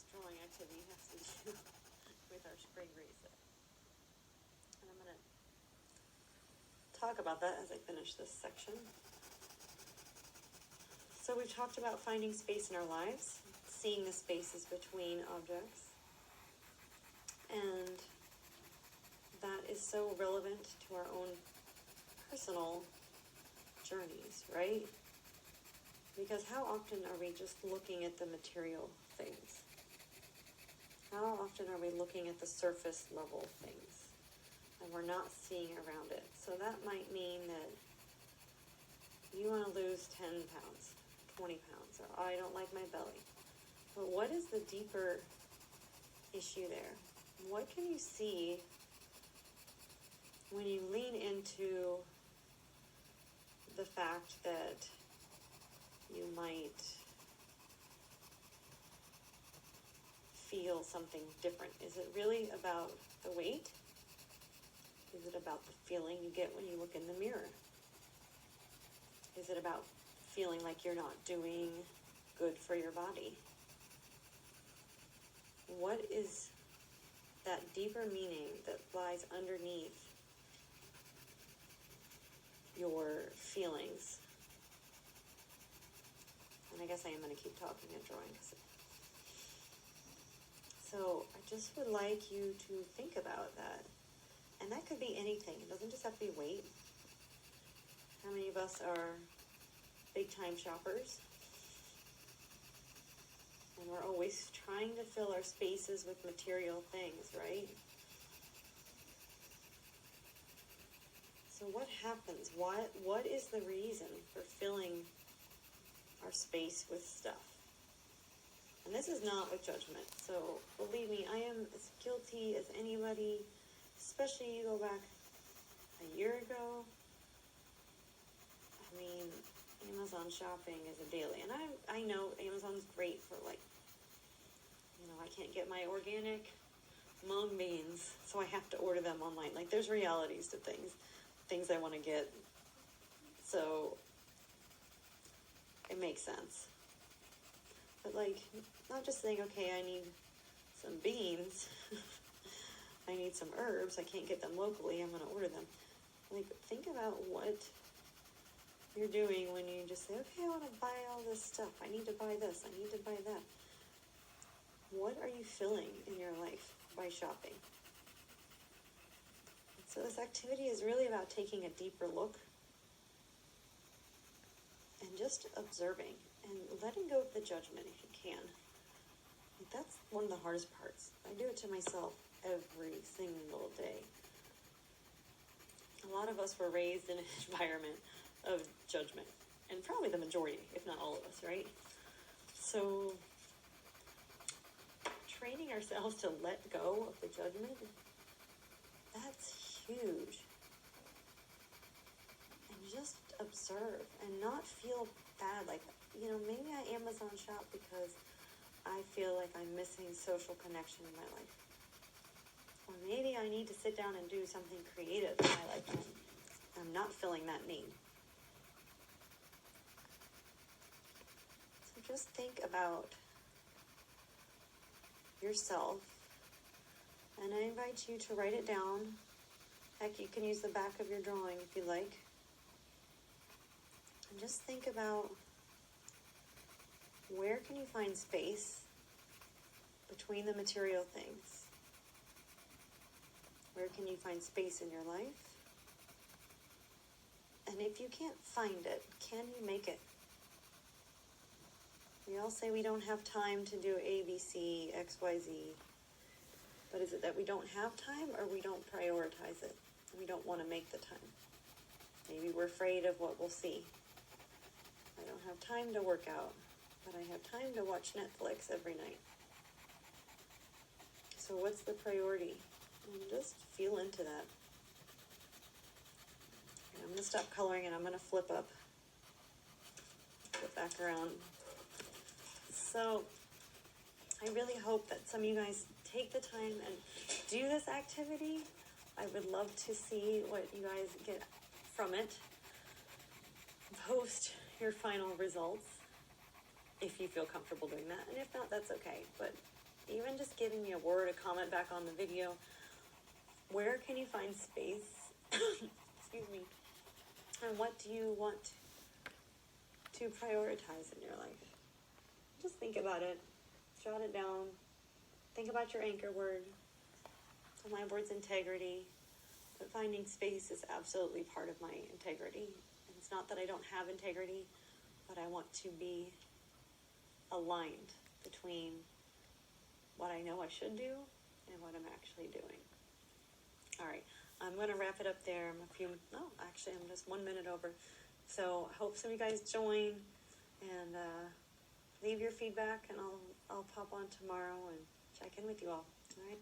this drawing activity has to do with our spray razor. And I'm going to talk about that as I finish this section. So we've talked about finding space in our lives, seeing the spaces between objects, and that is so relevant to our own personal journeys, right? Because how often are we just looking at the material things? How often are we looking at the surface level things and we're not seeing around it? So that might mean that you want to lose 10 pounds, 20 pounds, or I don't like my belly. But what is the deeper issue there? What can you see when you lean into the fact that you might feel something different? Is it really about the weight? Is it about the feeling you get when you look in the mirror? Is it about feeling like you're not doing good for your body? What is that deeper meaning that lies underneath your feelings? And I guess I am going to keep talking and drawing. So I just would like you to think about that. And that could be anything. It doesn't just have to be weight. How many of us are big time shoppers? And we're always trying to fill our spaces with material things, right? So what happens? What is the reason for filling our space with stuff? And this is not with judgment. So believe me, I am as guilty as anybody, especially you go back a year ago. I mean, Amazon shopping is a daily. And I know Amazon's great for I can't get my organic mung beans, so I have to order them online. Like, there's realities to things I want to get. So it makes sense. But not just saying, okay, I need some beans. I need some herbs. I can't get them locally. I'm going to order them. Think about what you're doing when you just say, okay, I want to buy all this stuff. I need to buy this. I need to buy that. What are you filling in your life by shopping? So this activity is really about taking a deeper look and just observing and letting go of the judgment if you can. That's one of the hardest parts. I do it to myself every single day. A lot of us were raised in an environment of judgment, and probably the majority, if not all of us, right? So training ourselves to let go of the judgment, that's huge. And just observe and not feel bad. Maybe I Amazon shop because I feel like I'm missing social connection in my life. Or maybe I need to sit down and do something creative in my life. I'm not filling that need. So just think about yourself. And I invite you to write it down. Heck, you can use the back of your drawing if you like. And just think about, where can you find space between the material things? Where can you find space in your life? And if you can't find it, can you make it? We all say we don't have time to do A, B, C, X, Y, Z. But is it that we don't have time, or we don't prioritize it? We don't want to make the time. Maybe we're afraid of what we'll see. I don't have time to work out, but I have time to watch Netflix every night. So what's the priority? And just feel into that. And I'm going to stop coloring and I'm going to flip back around. So I really hope that some of you guys take the time and do this activity. I would love to see what you guys get from it. Post your final results if you feel comfortable doing that. And if not, that's okay. But even just giving me a word, a comment back on the video. Where can you find space? Excuse me. And what do you want to prioritize in your life? Just think about it. Jot it down. Think about your anchor word. So my word's integrity. But finding space is absolutely part of my integrity. And it's not that I don't have integrity, but I want to be aligned between what I know I should do and what I'm actually doing. All right, I'm going to wrap it up there. I'm just 1 minute over. So I hope some of you guys join and leave your feedback, and I'll pop on tomorrow and check in with you all. All right.